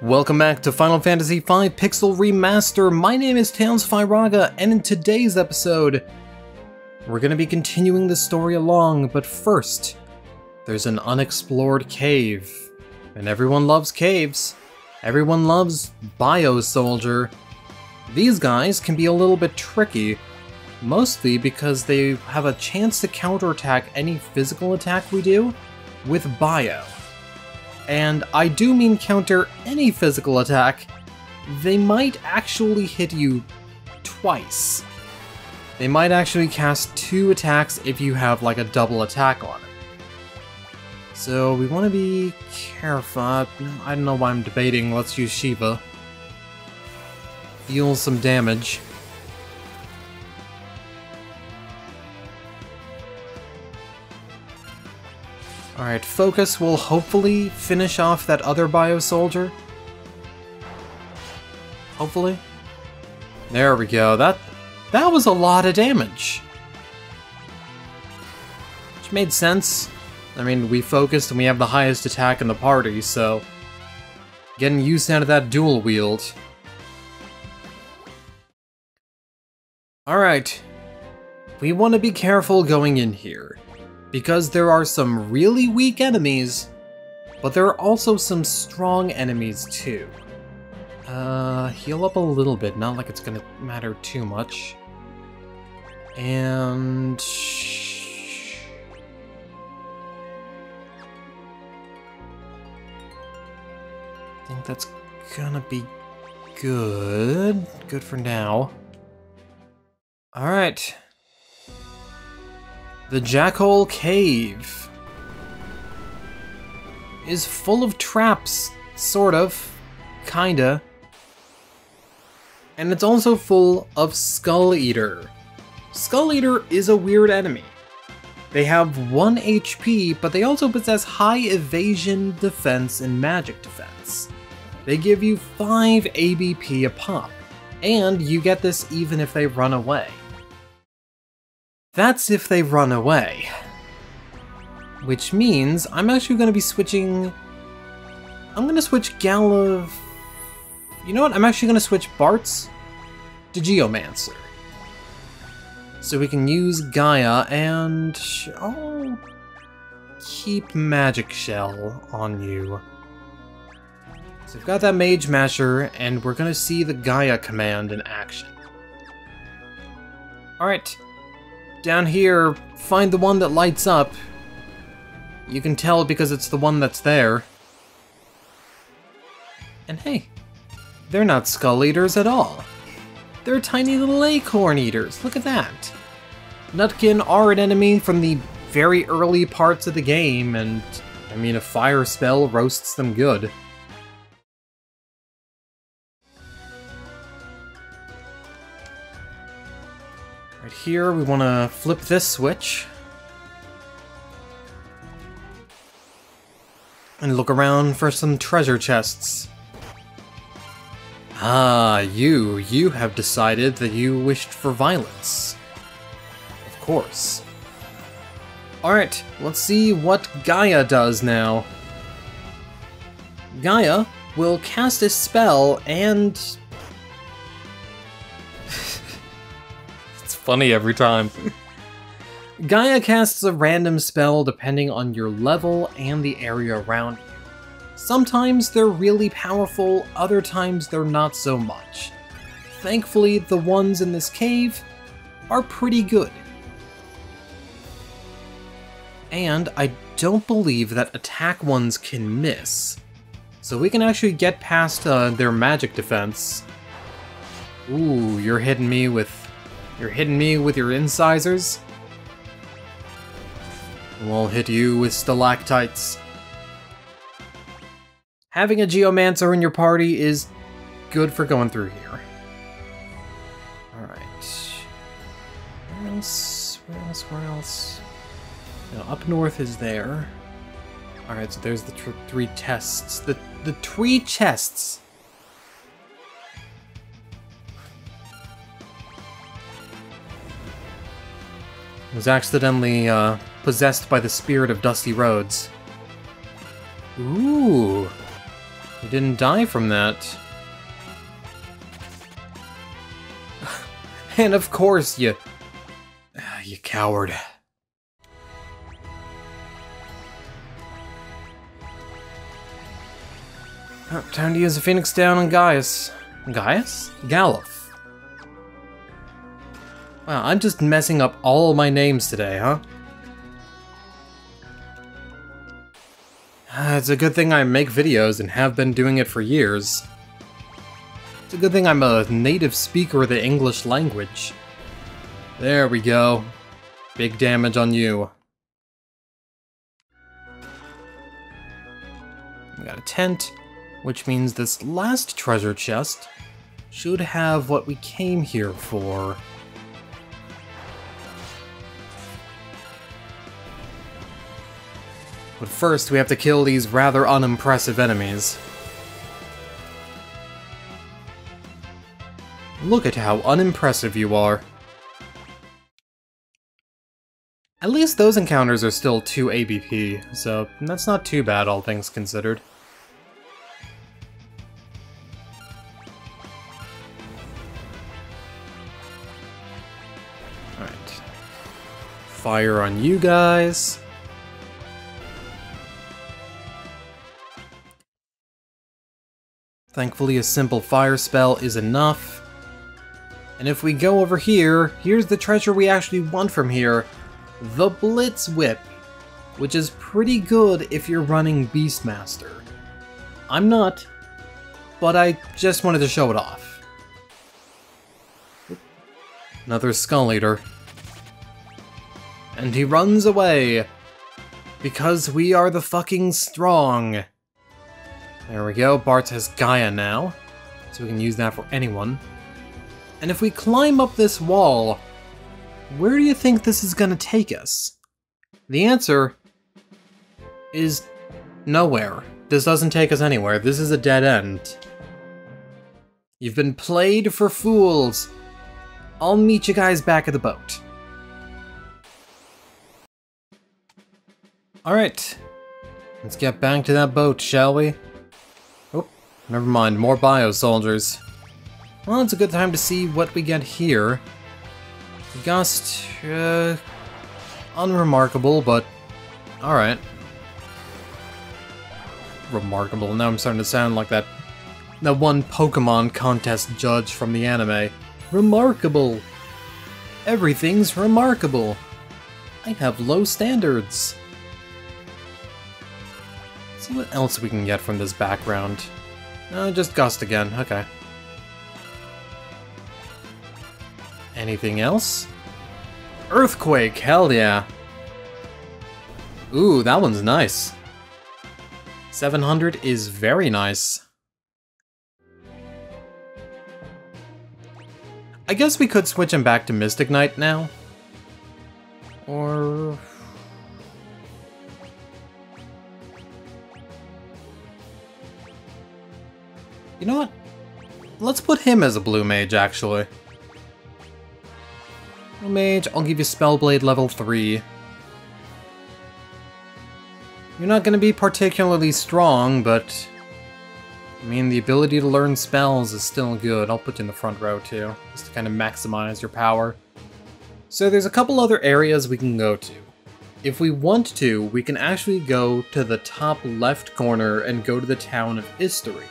Welcome back to Final Fantasy V Pixel Remaster. My name is Tails Firaga, and in today's episode, we're going to be continuing the story along, but first, there's an unexplored cave. And everyone loves caves. Everyone loves Bio-Soldier. These guys can be a little bit tricky, mostly because they have a chance to counterattack any physical attack we do with Bio. And I do mean counter any physical attack. They might actually hit you twice. They might actually cast 2 attacks if you have like a double attack on it. So we want to be careful. I don't know why I'm debating. Let's use Shiva. Deal some damage. Alright, Focus will hopefully finish off that other Bio-Soldier. Hopefully. There we go. That was a lot of damage. Which made sense. I mean, we focused and we have the highest attack in the party, so getting used out of that dual wield. Alright. We want to be careful going in here, because there are some really weak enemies, but there are also some strong enemies too. Heal up a little bit, not like it's gonna matter too much. And I think that's gonna be good. Good for now. Alright. The Jackhole Cave is full of traps, sort of, kinda. And it's also full of Skull Eater. Skull Eater is a weird enemy. They have 1 HP, but they also possess high evasion, defense, and magic defense. They give you 5 ABP a pop, and you get this even if they run away. That's if they run away. Which means I'm actually going to be switching... I'm going to switch Galav... You know what? I'm actually going to switch Bartz to Geomancer. So we can use Gaia and... I'll keep Magic Shell on you. So we've got that Mage Masher, and we're going to see the Gaia command in action. Alright. Down here, find the one that lights up. You can tell because it's the one that's there. And hey, they're not Skull Eaters at all. They're tiny little Acorn Eaters, look at that. Nutkin are an enemy from the very early parts of the game, and I mean, a fire spell roasts them good. Right here, we want to flip this switch. And look around for some treasure chests. Ah, you have decided that you wished for violence. Of course. Alright, let's see what Gaia does now. Gaia will cast a spell and... funny every time. Gaia casts a random spell depending on your level and the area around you. Sometimes they're really powerful, other times they're not so much. Thankfully, the ones in this cave are pretty good. And I don't believe that attack ones can miss. So we can actually get past their magic defense. Ooh, you're hitting me with your incisors. We'll hit you with stalactites. Having a Geomancer in your party is good for going through here. Alright. Where else? No, up north is there. Alright, so there's the 3 chests. The 3 chests! Was accidentally possessed by the spirit of Dusty Roads. Ooh. You didn't die from that. And of course, you coward. Oh, time to use a Phoenix down on Gaius. Gaius? Galuf. Wow, I'm just messing up all of my names today, huh? It's a good thing I make videos and have been doing it for years. It's a good thing I'm a native speaker of the English language. There we go. Big damage on you. We got a tent, which means this last treasure chest should have what we came here for. But first, we have to kill these rather unimpressive enemies. Look at how unimpressive you are. At least those encounters are still 2 ABP, so that's not too bad, all things considered. Alright. Fire on you guys. Thankfully, a simple fire spell is enough. And if we go over here, here's the treasure we actually want from here. The Blitz Whip, which is pretty good if you're running Beastmaster. I'm not, but I just wanted to show it off. Another Skull Eater. And he runs away, because we are the fucking strong. There we go, Bart has Gaia now, so we can use that for anyone. And if we climb up this wall, where do you think this is gonna take us? The answer is nowhere. This doesn't take us anywhere. This is a dead end. You've been played for fools. I'll meet you guys back at the boat. Alright, let's get back to that boat, shall we? Oh, never mind, more bio soldiers. Well, it's a good time to see what we get here. Gust, unremarkable, but alright. Remarkable, now I'm starting to sound like that one Pokemon contest judge from the anime. Remarkable! Everything's remarkable! I have low standards. Let's see what else we can get from this background. Just Gust again, okay. Anything else? Earthquake, hell yeah! Ooh, that one's nice. 700 is very nice. I guess we could switch him back to Mystic Knight now. Or... you know what? Let's put him as a Blue Mage, actually. Blue Mage, I'll give you Spellblade level 3. You're not going to be particularly strong, but... I mean, the ability to learn spells is still good. I'll put you in the front row, too, just to kind of maximize your power. So there's a couple other areas we can go to. If we want to, we can actually go to the top left corner and go to the town of Istory.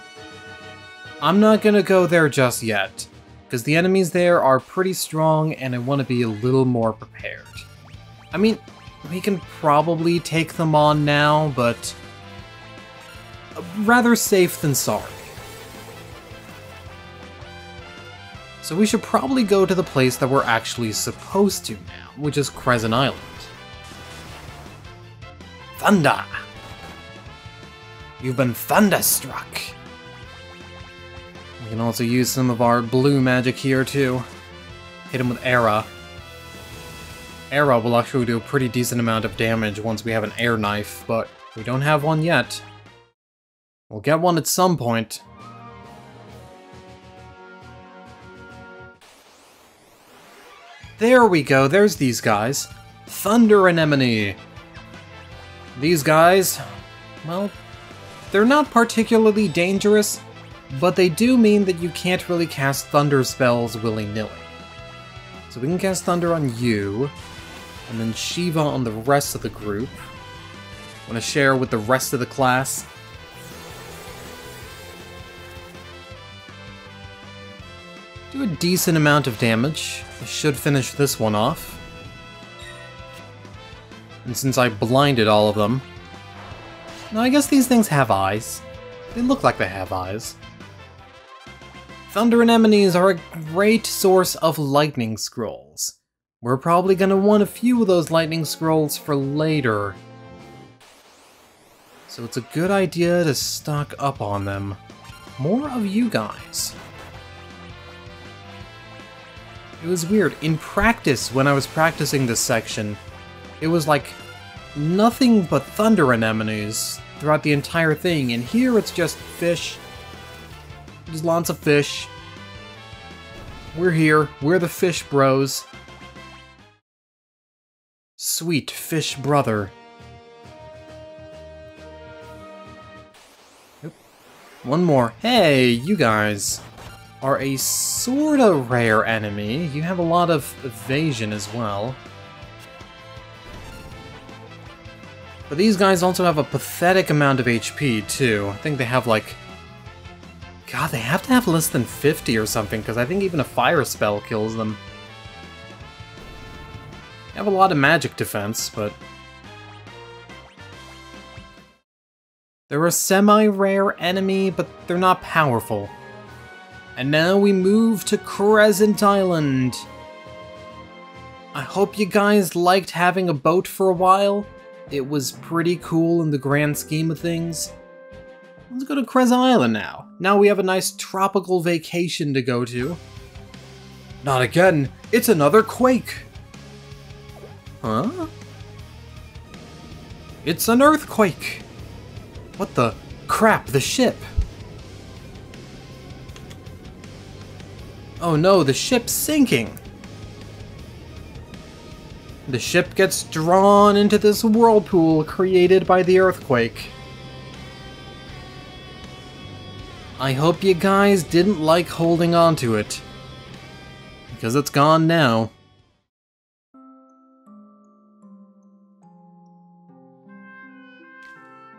I'm not gonna go there just yet, because the enemies there are pretty strong and I want to be a little more prepared. I mean, we can probably take them on now, but rather safe than sorry. So we should probably go to the place that we're actually supposed to now, which is Crescent Island. Thunder! You've been thunderstruck! We can also use some of our blue magic here, too. Hit him with Era. Era will actually do a pretty decent amount of damage once we have an air knife, but we don't have one yet. We'll get one at some point. There we go, there's these guys. Thunder Anemone! These guys, well, They're not particularly dangerous, but they do mean that you can't really cast thunder spells willy-nilly. So we can cast thunder on you, and then Shiva on the rest of the group. Want to share with the rest of the class? Do a decent amount of damage. I should finish this one off. And since I blinded all of them... Now I guess these things have eyes. They look like they have eyes. Thunder anemones are a great source of lightning scrolls. We're probably gonna want a few of those lightning scrolls for later. So it's a good idea to stock up on them. More of you guys. It was weird. In practice, when I was practicing this section, it was like nothing but thunder anemones throughout the entire thing, and here it's just fish. There's lots of fish. We're here. We're the fish bros. Sweet fish brother. Oop. One more. Hey, you guys are a sorta rare enemy. You have a lot of evasion as well. But these guys also have a pathetic amount of HP too. I think they have like... God, they have to have less than 50 or something, because I think even a fire spell kills them. They have a lot of magic defense, but... They're a semi-rare enemy, but they're not powerful. And now we move to Crescent Island. I hope you guys liked having a boat for a while. It was pretty cool in the grand scheme of things. Let's go to Crescent Island now. Now we have a nice tropical vacation to go to. Not again! It's another quake! Huh? It's an earthquake! What the crap, the ship! Oh no, the ship's sinking! The ship gets drawn into this whirlpool created by the earthquake. I hope you guys didn't like holding on to it, because it's gone now.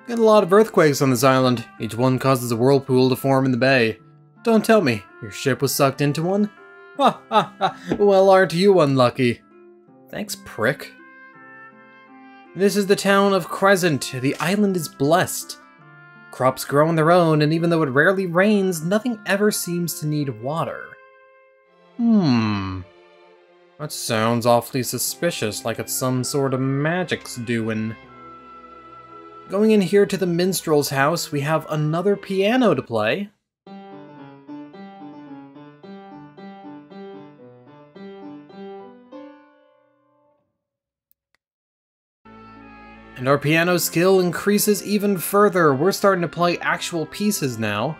Get a lot of earthquakes on this island. Each one causes a whirlpool to form in the bay. Don't tell me, your ship was sucked into one? Ha ha ha, well aren't you unlucky? Thanks, prick. This is the town of Crescent. The island is blessed. Crops grow on their own, and even though it rarely rains, nothing ever seems to need water. That sounds awfully suspicious, like it's some sort of magic's doing. Going in here to the minstrel's house, we have another piano to play. And our piano skill increases even further. We're starting to play actual pieces now.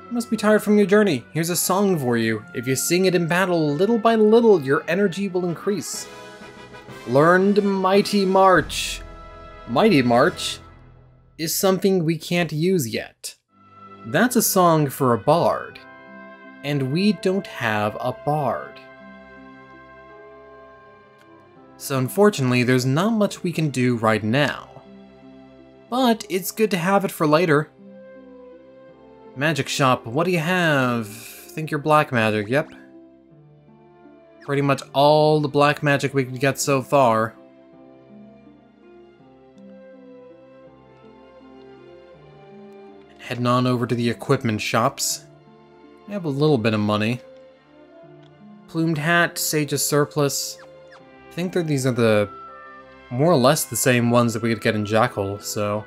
You must be tired from your journey. Here's a song for you. If you sing it in battle, little by little, your energy will increase. Learned Mighty March. Mighty March is something we can't use yet. That's a song for a bard. And we don't have a bard. So unfortunately, there's not much we can do right now. But it's good to have it for later. Magic shop, what do you have? Think you're black magic, yep. Pretty much all the black magic we could get so far. Heading on over to the equipment shops. We have a little bit of money. Plumed hat, Sage's surplus. I think that these are the more or less the same ones that we could get in Jackal, so...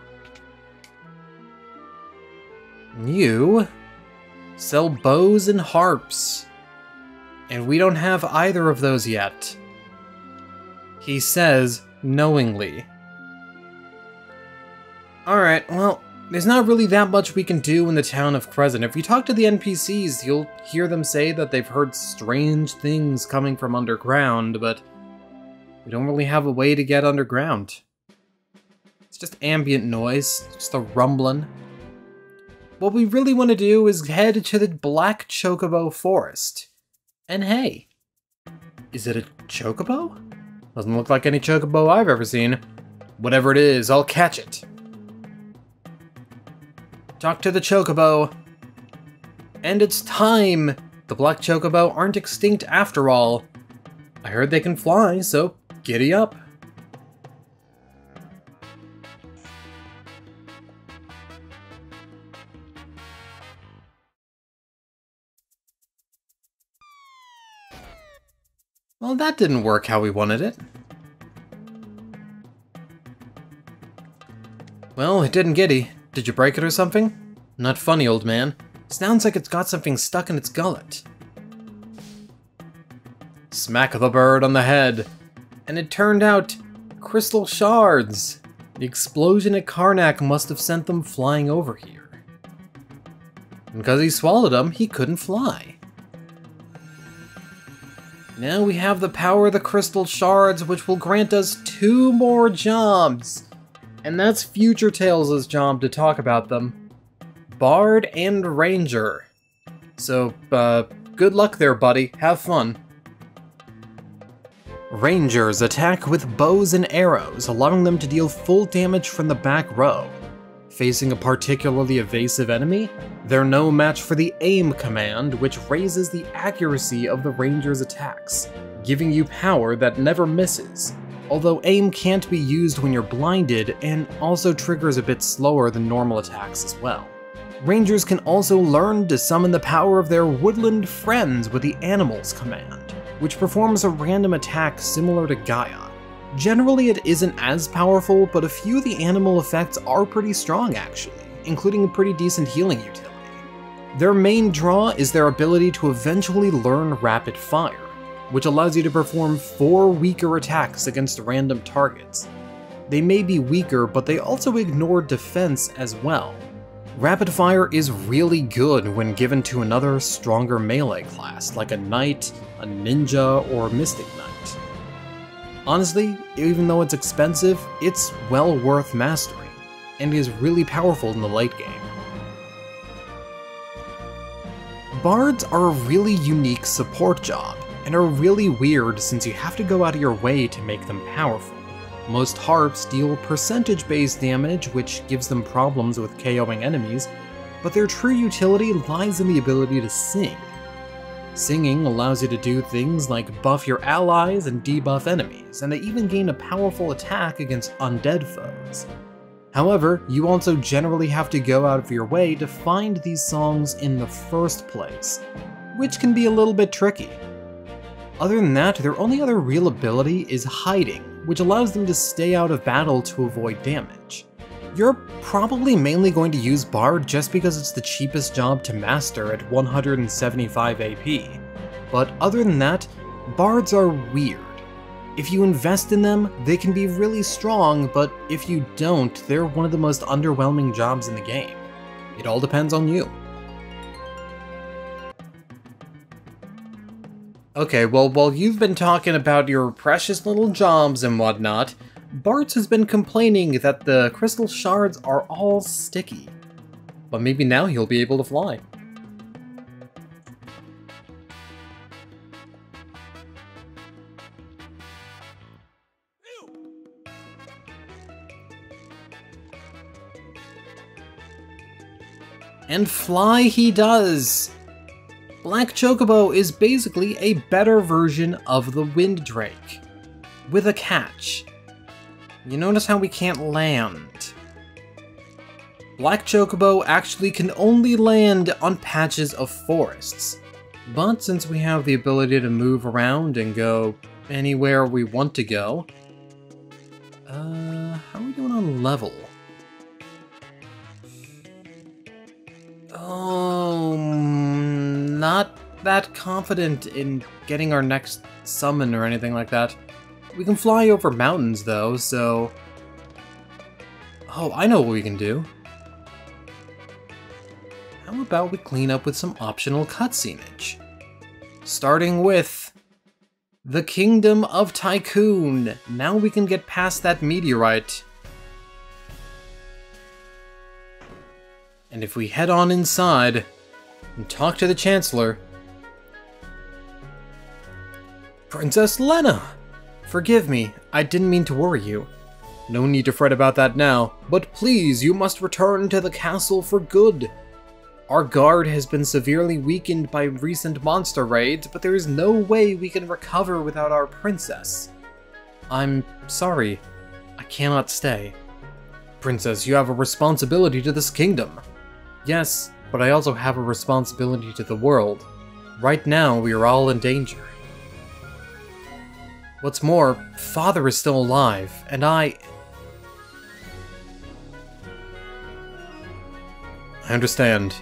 You sell bows and harps. And we don't have either of those yet. He says knowingly. Alright, well, there's not really that much we can do in the town of Crescent. If you talk to the NPCs, you'll hear them say that they've heard strange things coming from underground, but we don't really have a way to get underground. It's just ambient noise, just a rumbling. What we really want to do is head to the Black Chocobo Forest. And hey, is it a chocobo? Doesn't look like any chocobo I've ever seen. Whatever it is, I'll catch it. Talk to the chocobo. And it's time! The Black Chocobo aren't extinct after all. I heard they can fly, so giddy up. Well, that didn't work how we wanted it. Well, it didn't giddy. Did you break it or something? Not funny, old man. Sounds like it's got something stuck in its gullet. Smack the bird on the head. And it turned out crystal shards. The explosion at Karnak must have sent them flying over here. And because he swallowed them, he couldn't fly. Now we have the power of the crystal shards, which will grant us 2 more jobs. And that's Future Tales' job to talk about them. Bard and Ranger. So, good luck there, buddy. Have fun. Rangers attack with bows and arrows, allowing them to deal full damage from the back row. Facing a particularly evasive enemy, they're no match for the aim command, which raises the accuracy of the Ranger's attacks, giving you power that never misses. Although aim can't be used when you're blinded, and also triggers a bit slower than normal attacks as well. Rangers can also learn to summon the power of their woodland friends with the Animals command, which performs a random attack similar to Gaia. Generally it isn't as powerful, but a few of the animal effects are pretty strong actually, including a pretty decent healing utility. Their main draw is their ability to eventually learn Rapid Fire, which allows you to perform 4 weaker attacks against random targets. They may be weaker, but they also ignore defense as well. Rapid Fire is really good when given to another stronger melee class, like a Knight, a Ninja, or Mystic Knight. Honestly, even though it's expensive, it's well worth mastering, and is really powerful in the late game. Bards are a really unique support job, and are really weird since you have to go out of your way to make them powerful. Most harps deal percentage-based damage, which gives them problems with KOing enemies, but their true utility lies in the ability to sing. Singing allows you to do things like buff your allies and debuff enemies, and they even gain a powerful attack against undead foes. However, you also generally have to go out of your way to find these songs in the first place, which can be a little bit tricky. Other than that, their only other real ability is hiding, which allows them to stay out of battle to avoid damage. You're probably mainly going to use Bard just because it's the cheapest job to master at 175 AP, but other than that, Bards are weird. If you invest in them, they can be really strong, but if you don't, they're one of the most underwhelming jobs in the game. It all depends on you. Okay, well, while you've been talking about your precious little jobs and whatnot, Bartz has been complaining that the crystal shards are all sticky. But maybe now he'll be able to fly. And fly he does! Black Chocobo is basically a better version of the Wind Drake, with a catch. You notice how we can't land. Black Chocobo actually can only land on patches of forests, but since we have the ability to move around and go anywhere we want to go, how are we doing on level? Oh, not that confident in getting our next summon or anything like that. We can fly over mountains though, so... Oh, I know what we can do. How about we clean up with some optional cutscenage? Starting with... the Kingdom of Tycoon. Now we can get past that meteorite. And if we head on inside and talk to the Chancellor... Princess Lena! Forgive me, I didn't mean to worry you. No need to fret about that now, but please, you must return to the castle for good. Our guard has been severely weakened by recent monster raids, but there is no way we can recover without our princess. I'm sorry, I cannot stay. Princess, you have a responsibility to this kingdom. Yes, but I also have a responsibility to the world. Right now, we are all in danger. What's more, Father is still alive, and I understand.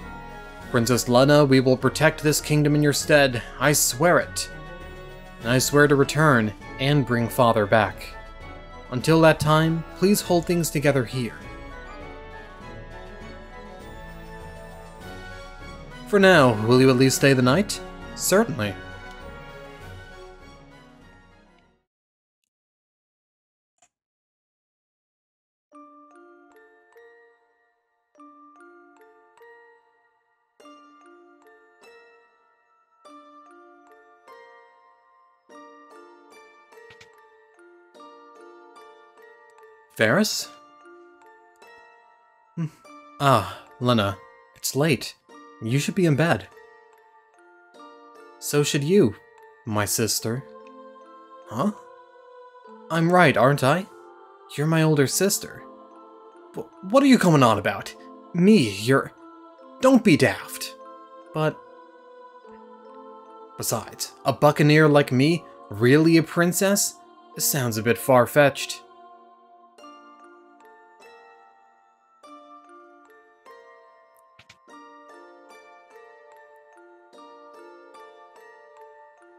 Princess Lena, we will protect this kingdom in your stead. I swear it. And I swear to return and bring Father back. Until that time, please hold things together here. For now, will you at least stay the night? Certainly. Ferris? Ah, Lena, it's late. You should be in bed. So should you, my sister. Huh? I'm right, aren't I? You're my older sister. What are you going on about? Me, you're... Don't be daft. But... Besides, a buccaneer like me? Really a princess? This sounds a bit far-fetched.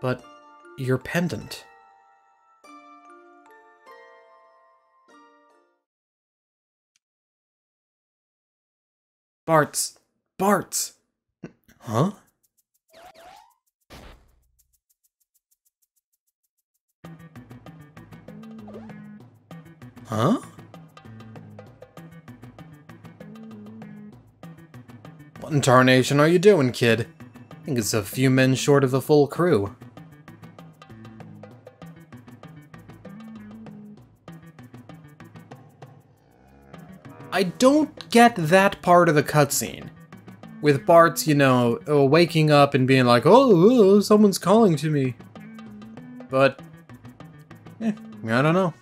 But your pendant. Bart's. Huh? Huh? What in tarnation are you doing, kid? I think it's a few men short of the full crew. I don't get that part of the cutscene. With Bart's, you know, waking up and being like, oh, someone's calling to me. But, I don't know.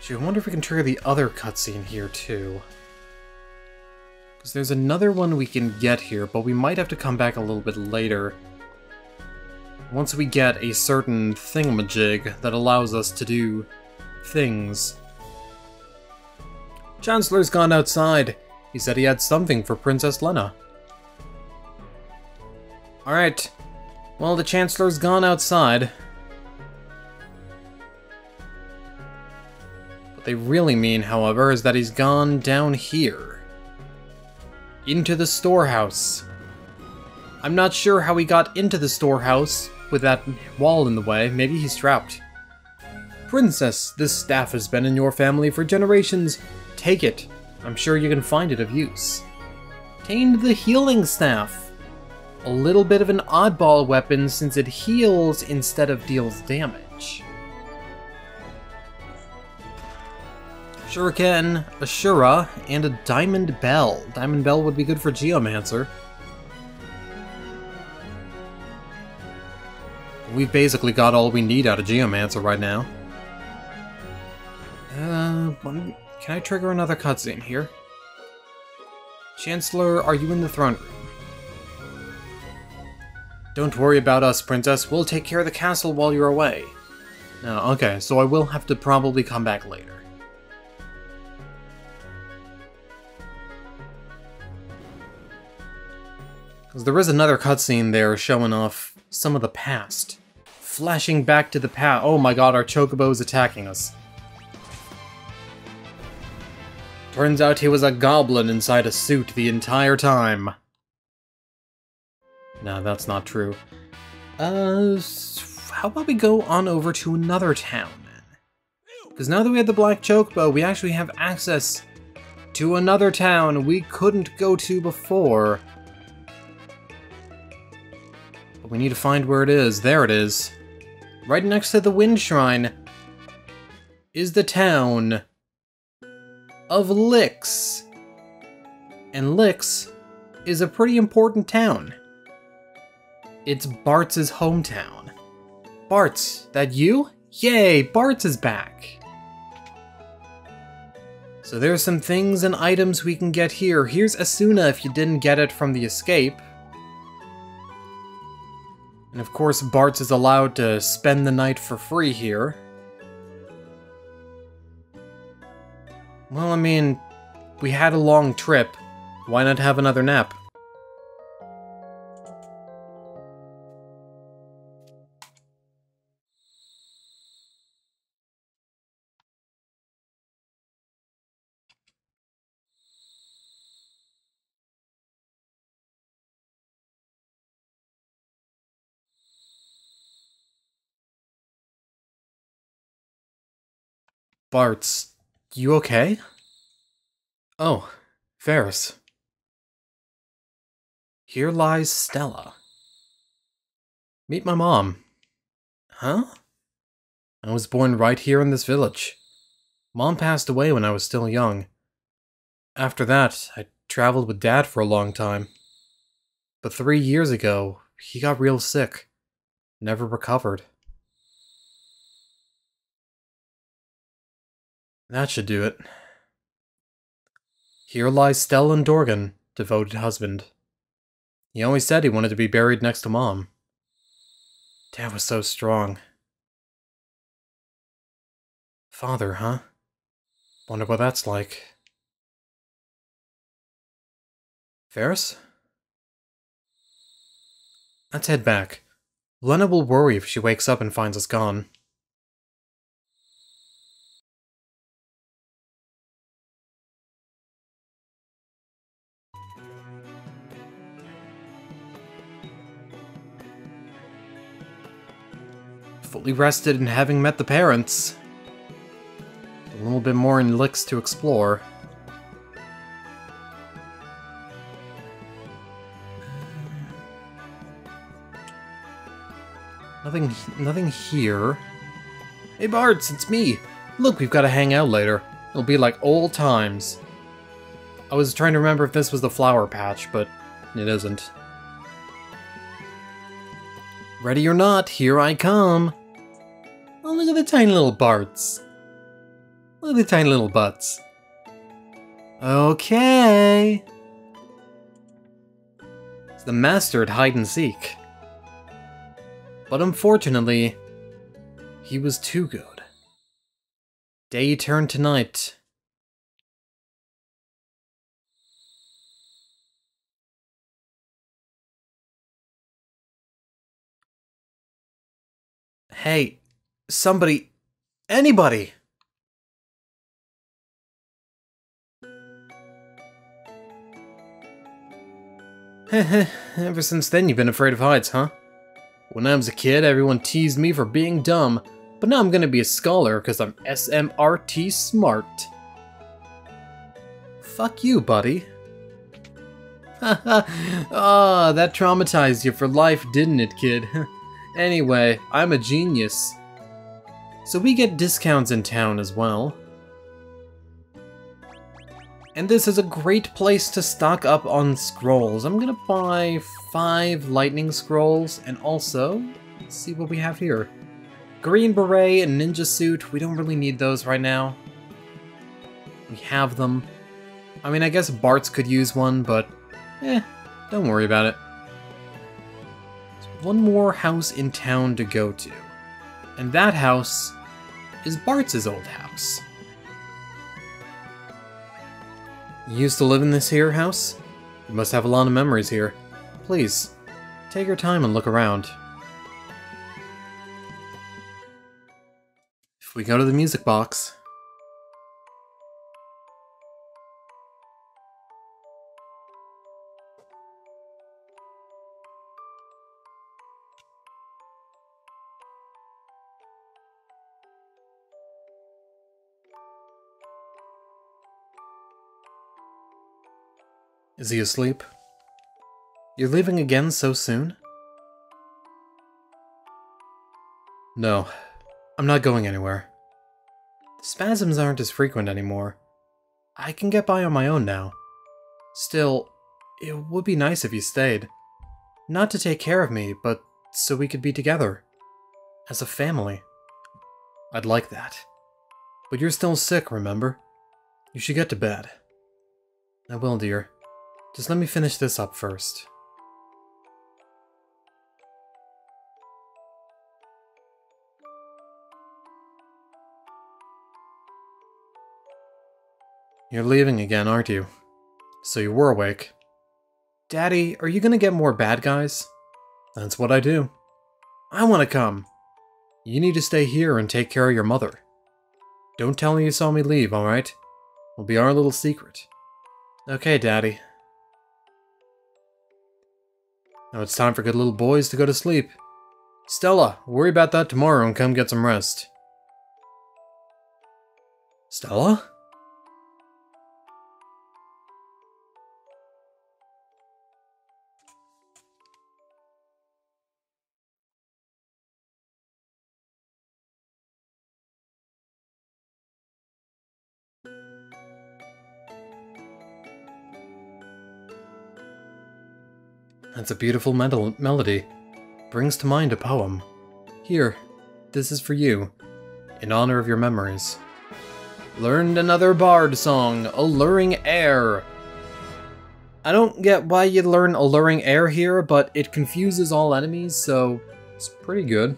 Gee, I wonder if we can trigger the other cutscene here, too. Because there's another one we can get here, but we might have to come back a little bit later. Once we get a certain thingamajig that allows us to do things. Chancellor's gone outside. He said he had something for Princess Lena. Alright. Well, the Chancellor's gone outside. What they really mean, however, is that he's gone down here. Into the storehouse. I'm not sure how he got into the storehouse with that wall in the way. Maybe he's trapped. Princess, this staff has been in your family for generations. Take it. I'm sure you can find it of use. Obtained the healing staff. A little bit of an oddball weapon since it heals instead of deals damage. Shuriken, Ashura, and a Diamond Bell. Diamond Bell would be good for Geomancer. We've basically got all we need out of Geomancer right now. Can I trigger another cutscene here? Chancellor, are you in the throne room? Don't worry about us, Princess. We'll take care of the castle while you're away. No, okay, so I will have to probably come back later. Because there is another cutscene there showing off some of the past. Flashing back to the past. Oh my god, our Chocobo is attacking us. Turns out he was a goblin inside a suit the entire time. No, that's not true. How about we go on over to another town, then? Because now that we have the Black Chocobo, we actually have access to another town we couldn't go to before. But we need to find where it is. There it is. Right next to the Wind Shrine is the town of Lix. And Lix is a pretty important town. It's Bart's hometown. Bart, that you? Yay, Bart is back. So there's some things and items we can get here. Here's Asuna if you didn't get it from the escape. And of course, Bart is allowed to spend the night for free here. Well, I mean, we had a long trip. Why not have another nap? Bart's, you okay? Oh, Ferris. Here lies Stella. Meet my mom. Huh? I was born right here in this village. Mom passed away when I was still young. After that, I traveled with Dad for a long time. But 3 years ago, he got real sick. Never recovered. That should do it. Here lies Stellan Dorgan, devoted husband. He always said he wanted to be buried next to Mom. Dad was so strong. Father, huh? Wonder what that's like. Ferris? Let's head back. Lena will worry if she wakes up and finds us gone. Fully rested and having met the parents. A little bit more in Lix to explore. Nothing here. Hey Bards, it's me! Look, we've got to hang out later. It'll be like old times. I was trying to remember if this was the flower patch, but it isn't. Ready or not, here I come! Oh, look at the tiny little Bards. Look at the tiny little butts. Okay. It's the master at hide and seek. But unfortunately, he was too good. Day turned to night. Hey, somebody, anybody! Ever since then you've been afraid of heights, huh? When I was a kid, everyone teased me for being dumb, but now I'm gonna be a scholar because I'm SMRT smart. Fuck you, buddy. Haha, ah, that traumatized you for life, didn't it, kid? Anyway, I'm a genius. So we get discounts in town as well. And this is a great place to stock up on scrolls. I'm gonna buy 5 lightning scrolls, and also, let's see what we have here. Green beret and ninja suit, we don't really need those right now. We have them. I mean, I guess Bart's could use one, but don't worry about it. There's one more house in town to go to. And that house is Bart's old house. You used to live in this here house? You must have a lot of memories here. Please, take your time and look around. If we go to the music box... Is he asleep? You're leaving again so soon? No, I'm not going anywhere. The spasms aren't as frequent anymore. I can get by on my own now. Still, it would be nice if you stayed. Not to take care of me, but so we could be together. As a family. I'd like that. But you're still sick, remember? You should get to bed. I will, dear. Just let me finish this up first. You're leaving again, aren't you? So you were awake. Daddy, are you gonna get more bad guys? That's what I do. I wanna come. You need to stay here and take care of your mother. Don't tell me you saw me leave, alright? It'll be our little secret. Okay, Daddy. Now it's time for good little boys to go to sleep. Stella, worry about that tomorrow and come get some rest. Stella? That's a beautiful melody. Brings to mind a poem. Here, this is for you, in honor of your memories. Learned another bard song, Alluring Air. I don't get why you learn Alluring Air here, but it confuses all enemies, so it's pretty good.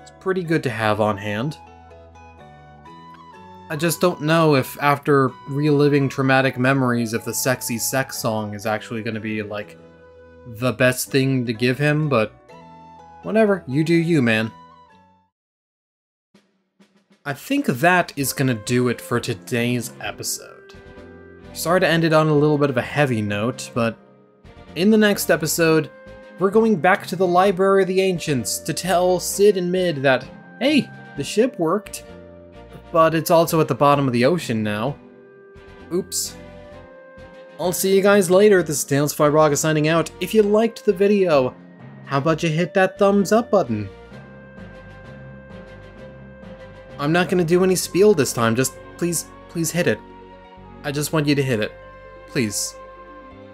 It's pretty good to have on hand. I just don't know if after reliving traumatic memories, if the sexy sex song is actually going to be, like, the best thing to give him, but whatever, you do you, man. I think that is gonna do it for today's episode. Sorry to end it on a little bit of a heavy note, but in the next episode, we're going back to the Library of the Ancients to tell Cid and Mid that, hey, the ship worked, but it's also at the bottom of the ocean now. Oops. I'll see you guys later. This is Tales of Firaga signing out. If you liked the video, how about you hit that thumbs up button? I'm not gonna do any spiel this time, just please hit it. I just want you to hit it. Please.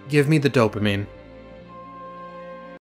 Give me the dopamine.